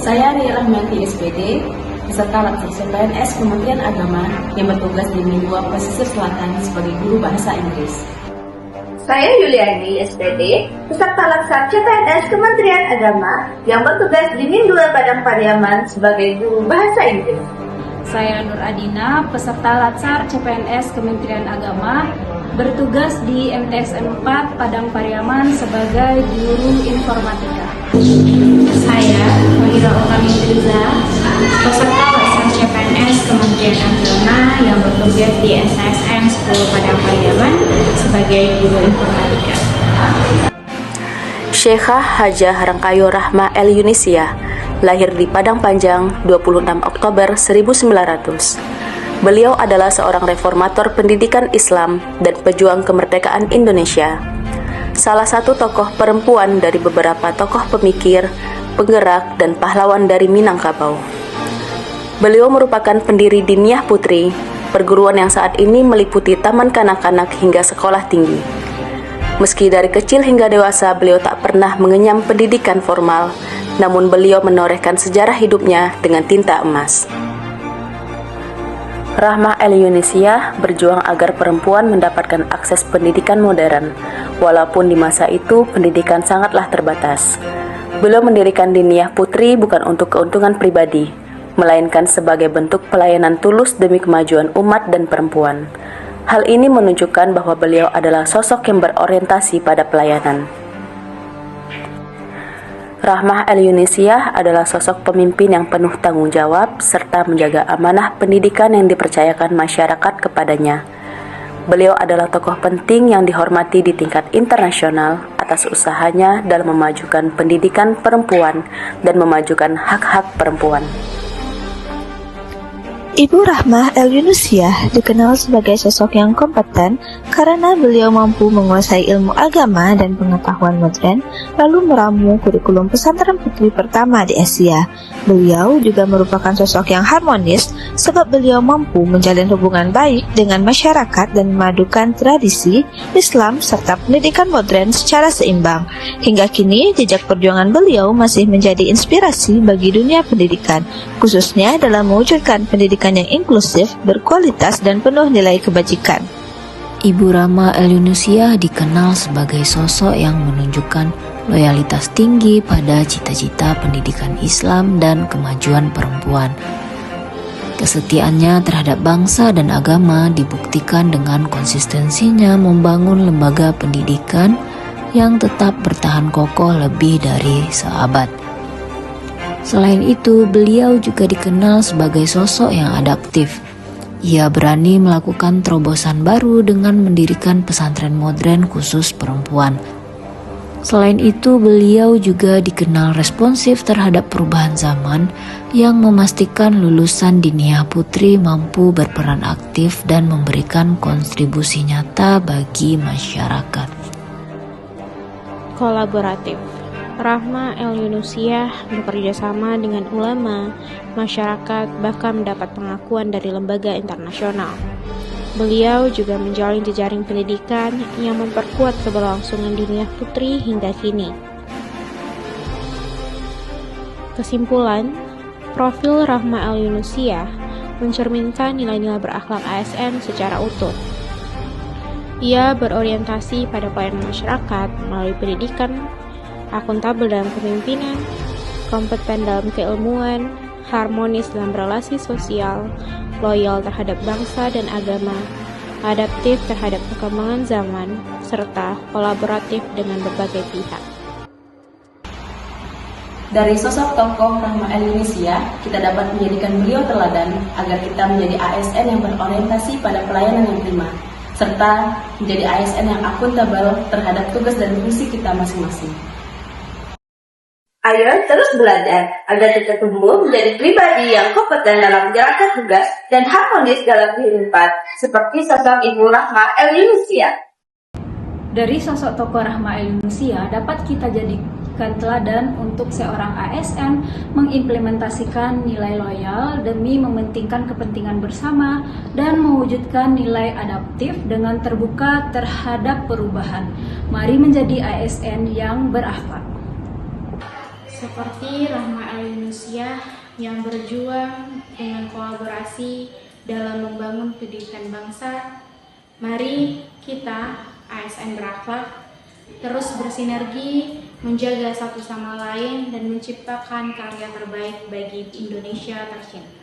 Saya Ria Rahmanti SPD, peserta laksana CPNS Kementerian Agama yang bertugas di Mindua Pesisir Selatan sebagai guru bahasa Inggris. Saya Yuliani SPD, peserta laksana CPNS Kementerian Agama yang bertugas di Mindua Padang Pariaman sebagai guru bahasa Inggris. Saya Nur Adina, peserta latsar CPNS Kementerian Agama, bertugas di MTSN 4 Padang Pariaman sebagai guru informatika. Saya Wahira Okami Riza, peserta latsar CPNS Kementerian Agama yang bertugas di SSN 10 Padang Pariaman sebagai guru informatika. Syekhah Hajah Rangkayo Rahma El Yunisia, lahir di Padang Panjang 26 Oktober 1900. Beliau adalah seorang reformator pendidikan Islam dan pejuang kemerdekaan Indonesia. Salah satu tokoh perempuan dari beberapa tokoh pemikir, penggerak, dan pahlawan dari Minangkabau. Beliau merupakan pendiri Diniyah Putri, perguruan yang saat ini meliputi taman kanak-kanak hingga sekolah tinggi. Meski dari kecil hingga dewasa beliau tak pernah mengenyam pendidikan formal, namun beliau menorehkan sejarah hidupnya dengan tinta emas. Rahma El Yunisia berjuang agar perempuan mendapatkan akses pendidikan modern, walaupun di masa itu pendidikan sangatlah terbatas. Beliau mendirikan Diniyah Putri bukan untuk keuntungan pribadi, melainkan sebagai bentuk pelayanan tulus demi kemajuan umat dan perempuan. Hal ini menunjukkan bahwa beliau adalah sosok yang berorientasi pada pelayanan. Rahmah El Yunisia adalah sosok pemimpin yang penuh tanggung jawab serta menjaga amanah pendidikan yang dipercayakan masyarakat kepadanya. Beliau adalah tokoh penting yang dihormati di tingkat internasional atas usahanya dalam memajukan pendidikan perempuan dan memajukan hak-hak perempuan. Ibu Rahmah El Yunisia dikenal sebagai sosok yang kompeten karena beliau mampu menguasai ilmu agama dan pengetahuan modern, lalu meramu kurikulum pesantren putri pertama di Asia. Beliau juga merupakan sosok yang harmonis sebab beliau mampu menjalin hubungan baik dengan masyarakat dan memadukan tradisi Islam serta pendidikan modern secara seimbang. Hingga kini, jejak perjuangan beliau masih menjadi inspirasi bagi dunia pendidikan, khususnya dalam mewujudkan pendidikan yang inklusif, berkualitas, dan penuh nilai kebajikan. Ibu Rahmah El Yunisia dikenal sebagai sosok yang menunjukkan loyalitas tinggi pada cita-cita pendidikan Islam dan kemajuan perempuan. Kesetiaannya terhadap bangsa dan agama dibuktikan dengan konsistensinya membangun lembaga pendidikan yang tetap bertahan kokoh lebih dari seabad. Selain itu, beliau juga dikenal sebagai sosok yang adaptif. Ia berani melakukan terobosan baru dengan mendirikan pesantren modern khusus perempuan. Selain itu, beliau juga dikenal responsif terhadap perubahan zaman yang memastikan lulusan Diniyah Putri mampu berperan aktif dan memberikan kontribusi nyata bagi masyarakat. Kolaboratif. Rahmah El Yunisia bekerja sama dengan ulama, masyarakat, bahkan mendapat pengakuan dari lembaga internasional. Beliau juga menjalin jejaring pendidikan yang memperkuat keberlangsungan Diniyah Putri hingga kini. Kesimpulan, profil Rahmah El Yunisia mencerminkan nilai-nilai berakhlak ASN secara utuh. Ia berorientasi pada pelayanan masyarakat melalui pendidikan, akuntabel dalam kepemimpinan, kompeten dalam keilmuan, harmonis dalam relasi sosial, loyal terhadap bangsa dan agama, adaptif terhadap perkembangan zaman, serta kolaboratif dengan berbagai pihak. Dari sosok tokoh Rahmah El Yunisia, kita dapat menjadikan beliau teladan agar kita menjadi ASN yang berorientasi pada pelayanan yang prima, serta menjadi ASN yang akuntabel terhadap tugas dan fungsi kita masing-masing. Ayo terus belajar agar kita tumbuh menjadi pribadi yang kompeten dalam menjalankan tugas dan harmonis dalam kehidupan, seperti sosok Ibu Rahmah El Yunisia. Dari sosok tokoh Rahmah El Yunisia dapat kita jadikan memberikan teladan untuk seorang ASN mengimplementasikan nilai loyal demi mementingkan kepentingan bersama dan mewujudkan nilai adaptif dengan terbuka terhadap perubahan. Mari menjadi ASN yang berakhlak. Seperti Rahma El-Yunusiah yang berjuang dengan kolaborasi dalam membangun pendidikan bangsa, mari kita, ASN berakhlak, terus bersinergi, menjaga satu sama lain, dan menciptakan karya terbaik bagi Indonesia tercinta.